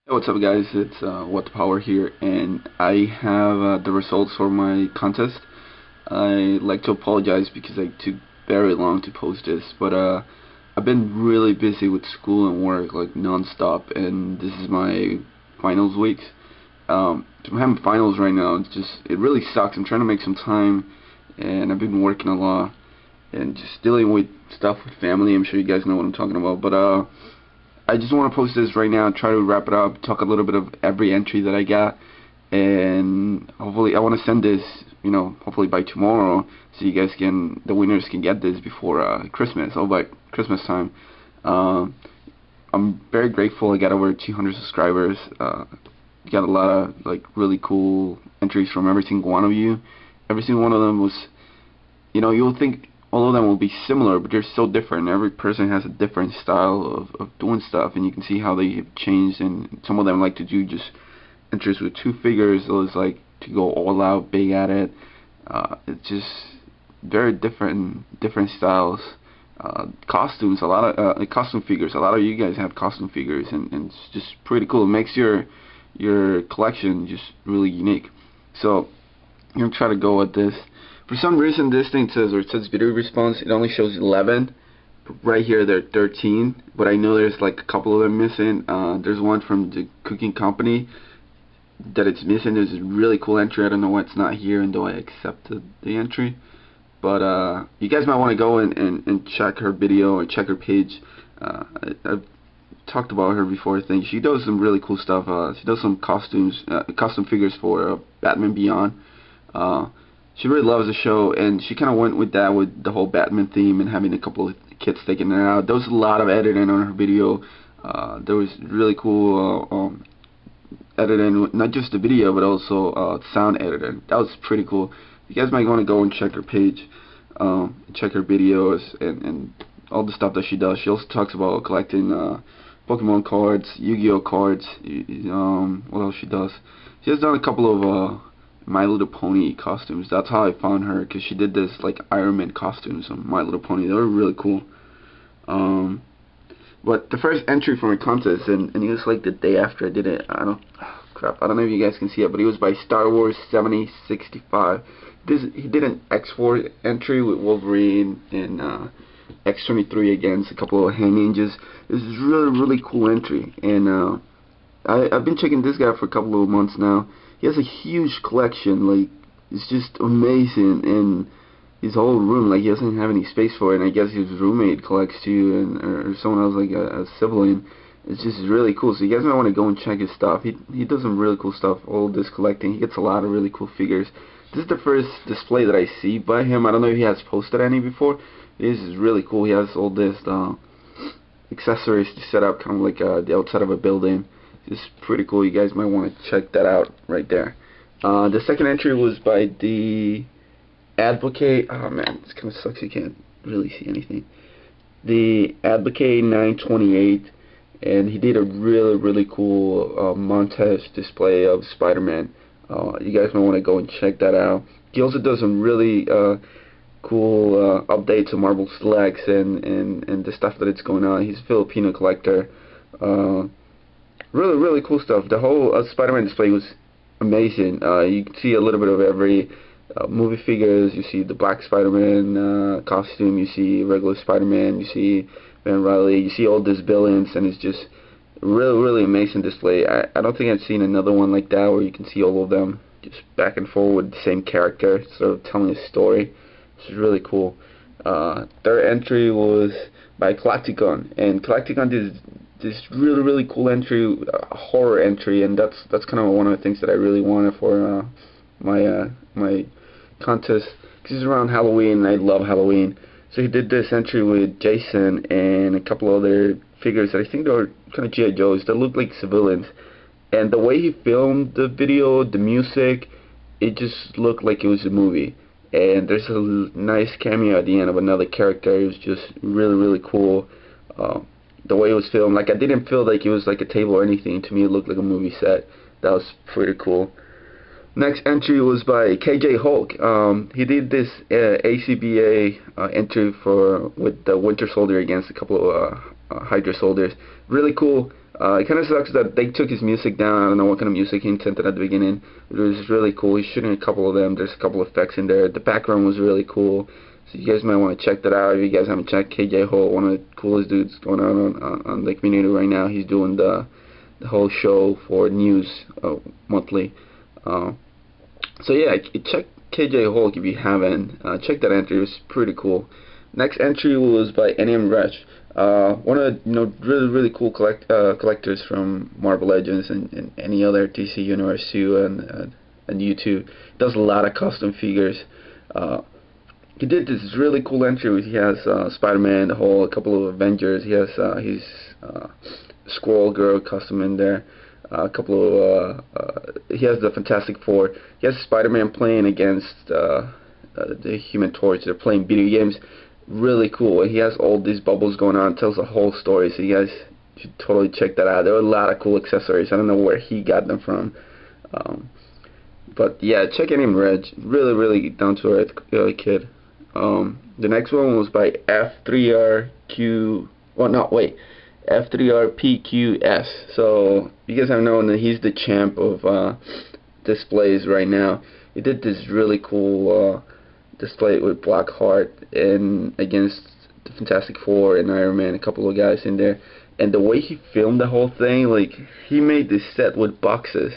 Hey, what's up, guys? It's What the Power here, and I have the results for my contest. I like to apologize because I took very long to post this, but I've been really busy with school and work like non-stop, and this is my finals week. I'm having finals right now. It really sucks. I'm trying to make some time, and I've been working a lot and just dealing with stuff with family. I'm sure you guys know what I'm talking about, but I just want to post this right now, try to wrap it up, talk a little bit of every entry that I got, and hopefully I want to send this, hopefully by tomorrow, so the winners can get this before Christmas, or by Christmas time. Um, I'm very grateful. I got over 200 subscribers. Got a lot of like really cool entries from every single one of you. Every single one of them was, you'll think all of them will be similar, but they're so different. Every person has a different style of doing stuff, and you can see how they have changed. And some of them like to do just entries with two figures. Others like to go all out, big at it. It's just very different styles. Costumes, a lot of costume figures. A lot of you guys have costume figures, and it's just pretty cool. It makes your collection just really unique. So I'm gonna try to go with this. For some reason, this thing says, or it says video response, it only shows 11. Right here, they're 13, but I know there's like a couple of them missing. There's one from the cooking company that it's missing. There's a really cool entry. I don't know why it's not here, and though I accepted the entry. But you guys might want to go and check her video or check her page. I've talked about her before. I think she does some really cool stuff. She does some custom figures for Batman Beyond. She really loves the show, and she kind of went with that, with the whole Batman theme and having a couple of kids taking it out. There was a lot of editing on her video. There was really cool editing, not just the video, but also sound editing. That was pretty cool. You guys might want to go and check her page, check her videos, and all the stuff that she does. She also talks about collecting Pokemon cards, Yu-Gi-Oh cards. What else she does? She has done a couple of My Little Pony costumes. That's how I found her, because she did this like Iron Man costumes on My Little Pony. They were really cool. But the first entry for my contest, and it was like the day after I did it. I don't know if you guys can see it, but it was by Star Wars 7065. He did an X4 entry with Wolverine and X-23 against a couple of hand ninjas. This is really cool entry, and I've been checking this guy for a couple of months now. He has a huge collection, like, it's just amazing, and his whole room, like, he doesn't have any space for it, and I guess his roommate collects too, and or someone else, like a sibling. It's just really cool, so you guys might want to go and check his stuff. He does some really cool stuff, all this collecting. He gets a lot of really cool figures. This is the first display that I see by him. I don't know if he has posted any before. This is really cool. He has all this accessories to set up, kind of like the outside of a building. It's pretty cool. You guys might want to check that out right there. The second entry was by the Advocate. Oh man, this kind of sucks. You can't really see anything. The Advocate 928, and he did a really cool montage display of Spider-Man. You guys might want to go and check that out. He also does some really cool updates of Marvel Selects and the stuff that it's going on. He's a Filipino collector. Really cool stuff. The whole Spider-Man display was amazing. You can see a little bit of every movie figures. You see the Black Spider-Man costume. You see regular Spider-Man. You see Ben Riley. You see all these villains, and it's just really amazing display. I don't think I've seen another one like that where you can see all of them just back and forth with the same character, sort of telling a story. This is really cool. Third entry was by Galacticon, and Galacticon did this really cool entry, horror entry, and that's kind of one of the things that I really wanted for my contest, because it's around Halloween, and I love Halloween. So he did this entry with Jason and a couple other figures that I think they were kind of G.I. Joes that looked like civilians, and the way he filmed the video, the music, it just looked like it was a movie. And there's a nice cameo at the end of another character. It was just really cool. The way it was filmed, like, I didn't feel like it was like a table or anything. To me, it looked like a movie set. That was pretty cool. Next entry was by KJ Hulk. He did this ACBA entry with the Winter Soldier against a couple of Hydra soldiers. Really cool. It kind of sucks that they took his music down. I don't know what kind of music he intended at the beginning. It was really cool. He's shooting a couple of them. There's a couple of effects in there. The background was really cool. So you guys might want to check that out. If you guys haven't checked, KJ Holt, one of the coolest dudes going on the community right now. He's doing the whole show for news monthly. So yeah, check KJ Holt if you haven't. Check that entry. It was pretty cool. Next entry was by NM Reg. One of the really cool collectors from Marvel Legends and any other DC Universe too, and YouTube. Does a lot of custom figures. He did this really cool entry. He has Spider-Man, a couple of Avengers. He has his Squirrel Girl custom in there. A couple of he has the Fantastic Four. He has Spider-Man playing against the Human Torch. They're playing video games. Really cool. He has all these bubbles going on. Tells the whole story. So you guys should totally check that out. There were a lot of cool accessories. I don't know where he got them from. But yeah, check NM Reg. Really down to earth kid. The next one was by F3RQ. Well, no, wait. F3RPQS. So you guys have known that he's the champ of displays right now. He did this really cool display with Blackheart and against the Fantastic Four and Iron Man, a couple of guys in there. And the way he filmed the whole thing, like, he made this set with boxes,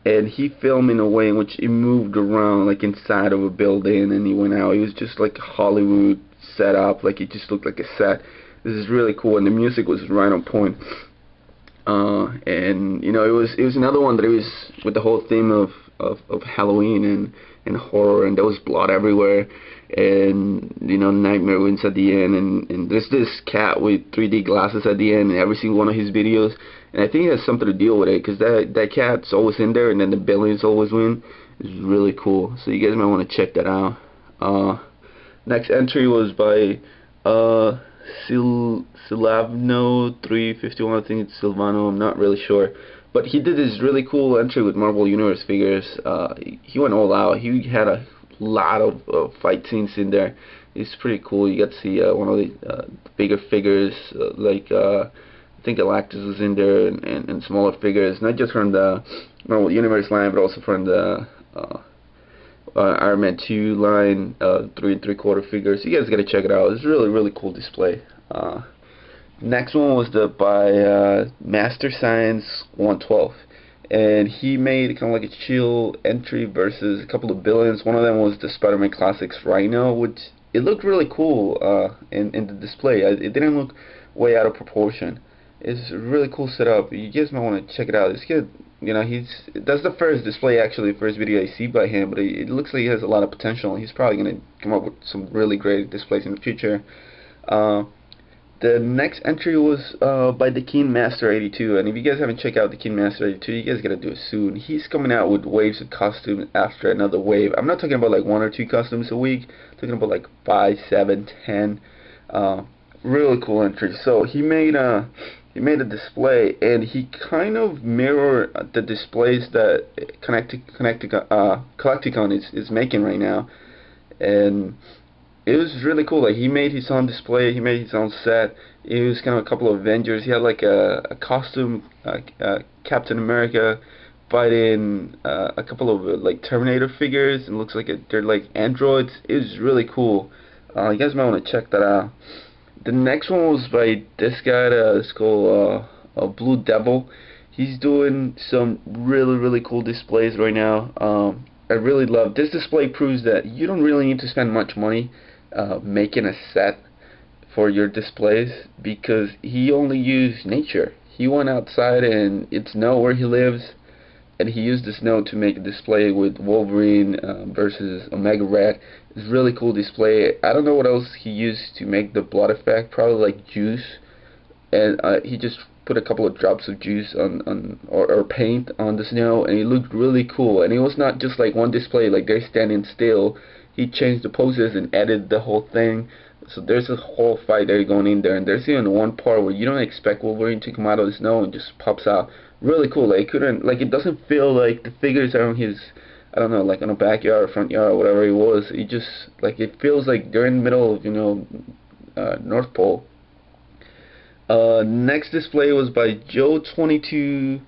and he filmed in a way in which it moved around like inside of a building, and he went out. It was just like Hollywood set up, like it just looked like a set. This is really cool, and the music was right on point. And you know, it was another one that it was with the whole theme of Halloween and horror, and there was blood everywhere, and you know, Nightmare wins at the end, and there's this cat with 3D glasses at the end in every single one of his videos, and I think it has something to deal with it, because that cat's always in there, and then the villains always win. It's really cool, so you guys might want to check that out. Next entry was by Silavno 351. I think it's Silvano. I'm not really sure. But he did this really cool entry with Marvel Universe figures. He went all out. He had a lot of fight scenes in there. It's pretty cool. You got to see one of the bigger figures, like I think Galactus was in there, and smaller figures, not just from the Marvel Universe line, but also from the Iron Man 2 line, 3 3/4 figures. You guys gotta check it out. It's really cool display. Next one was by Master Science 112, and he made kind of like a chill entry versus a couple of villains. One of them was the Spider-Man Classics Rhino, which it looked really cool in the display. It didn't look way out of proportion. It's a really cool setup. You guys might want to check it out. This kid, you know, that's the first display, actually, first video I see by him, but it looks like he has a lot of potential. He's probably going to come up with some really great displays in the future. The next entry was by the Keen Master 82, and if you guys haven't checked out the Keen Master 82, you guys gotta do it soon. He's coming out with waves of costumes after another wave. I'm not talking about like 1 or 2 costumes a week. I'm talking about like 5, 7, 10. Really cool entry. So he made a display, and he kind of mirrored the displays that Collecticon is making right now, and it was really cool. Like, he made his own display, he made his own set. It was kind of a couple of Avengers. He had like a costume Captain America fighting a couple of like Terminator figures, and looks like they're like androids. It was really cool. You guys might want to check that out. The next one was by this guy. It's called Blue Devil. He's doing some really cool displays right now. I really love this display. Proves that you don't really need to spend much money making a set for your displays, because he only used nature. He went outside and it snowed where he lives, and he used the snow to make a display with Wolverine versus Omega Red. It's a really cool display. I don't know what else he used to make the blood effect, probably like juice, and he just put a couple of drops of juice or paint on the snow, and it looked really cool. And it was not just like one display, like they're standing still. He changed the poses and edited the whole thing. So there's a whole fight there going in there, and there's even one part where you don't expect Wolverine to come out of the snow and just pops out. Really cool. Like, it doesn't feel like the figures are on his, I don't know, like on a backyard or front yard or whatever it was. It just, like, it feels like they're in the middle of, you know, North Pole. Next display was by Joe22.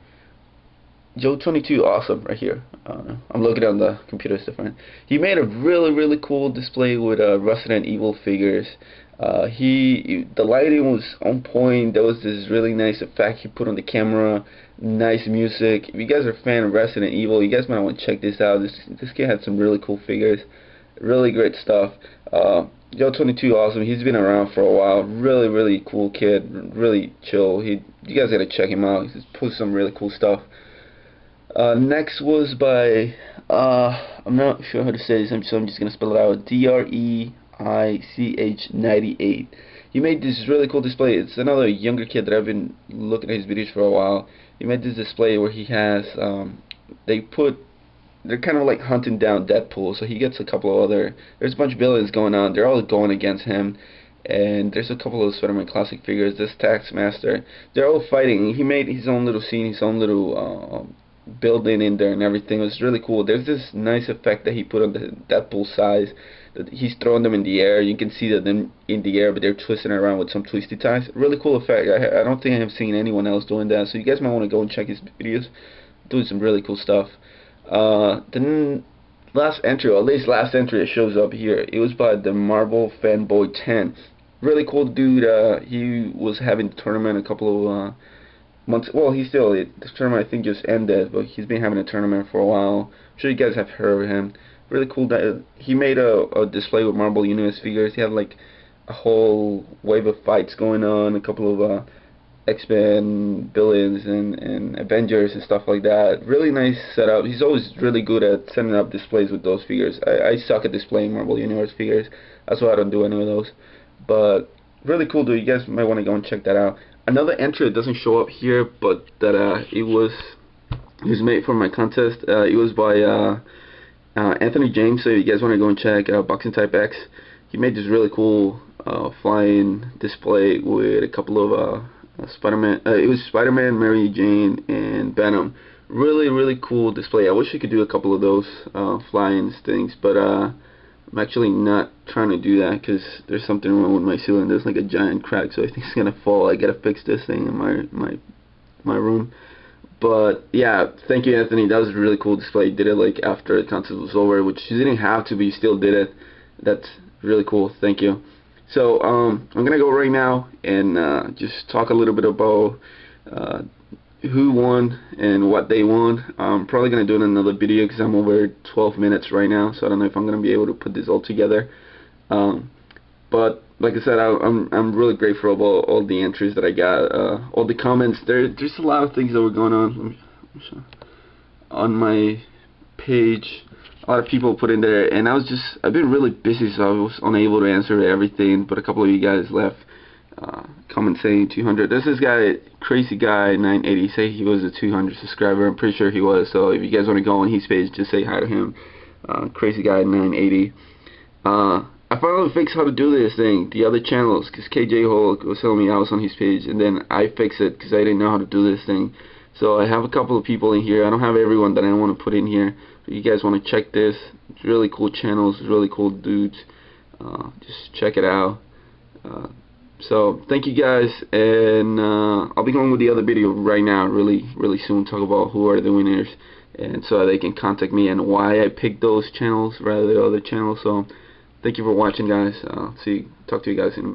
Joe22 Awesome right here. I'm looking on the computer, it's different. He made a really cool display with Resident Evil figures. The lighting was on point. There was this really nice effect he put on the camera. Nice music. If you guys are a fan of Resident Evil, you guys might want to check this out. This kid had some really cool figures. Really great stuff. Joe22 Awesome. He's been around for a while. Really cool kid. Really chill. You guys gotta check him out. He's put some really cool stuff. Next was by I'm not sure how to say this, so I'm just gonna spell it out. DREICH98. He made this really cool display. It's another younger kid that I've been looking at his videos for a while. He made this display where he has they're kind of like hunting down Deadpool, so he gets a couple of there's a bunch of villains going on. They're all going against him, and there's a couple of Spider-Man classic figures. This Taskmaster, they're all fighting. He made his own little scene, his own little building in there and everything. It was really cool. There's this nice effect that he put on the Deadpool size, that he's throwing them in the air. You can see that them in the air, but they're twisting around with some twisty ties. Really cool effect. I don't think I have seen anyone else doing that, so you guys might want to go and check his videos. Doing some really cool stuff. The last entry, or at least last entry that shows up here, it was by the Marvel Fanboy 10. Really cool dude. He was having the tournament a couple of months. Well, the tournament I think just ended, but he's been having a tournament for a while. I'm sure you guys have heard of him. Really cool. He made a display with Marvel Universe figures. He had like a whole wave of fights going on, a couple of X-Men villains and Avengers and stuff like that. Really nice setup. He's always really good at setting up displays with those figures. I suck at displaying Marvel Universe figures. That's why I don't do any of those. But really cool dude. You guys might want to go and check that out. Another entry that doesn't show up here, but that it was made for my contest. It was by Anthony James. So if you guys want to go and check Boxing Type X, he made this really cool flying display with a couple of Spider-Man. It was Spider-Man, Mary Jane, and Venom. Really cool display. I wish I could do a couple of those flying things, but I'm actually not trying to do that because there's something wrong with my ceiling. There's like a giant crack, so I think it's gonna fall. I gotta fix this thing in my room. But yeah, thank you, Anthony. That was a really cool display. You did it like after the contest was over, which you didn't have to, but you still did it. That's really cool. Thank you. So I'm gonna go right now and just talk a little bit about who won and what they won. I'm probably gonna do it in another video because I'm over 12 minutes right now, so I don't know if I'm gonna be able to put this all together. But like I said, I'm really grateful about all the entries that I got, all the comments. There's a lot of things that were going on on my page. A lot of people put in there, and I've been really busy, so I was unable to answer everything. But a couple of you guys left comment saying 200. There's this guy, Crazy Guy 980, say he was a 200 subscriber. I'm pretty sure he was. So if you guys want to go on his page, just say hi to him. Crazy Guy 980. I finally fixed how to do this thing. The other channels, because KJ Hulk was telling me I was on his page, and then I fixed it because I didn't know how to do this thing. So I have a couple of people in here. I don't have everyone that I want to put in here. If you guys want to check this, it's really cool channels, really cool dudes. Just check it out. So thank you guys, and I'll be going with the other video right now, really soon. Talk about who are the winners, and so they can contact me and why I picked those channels rather than the other channels. So thank you for watching, guys. Talk to you guys in a minute.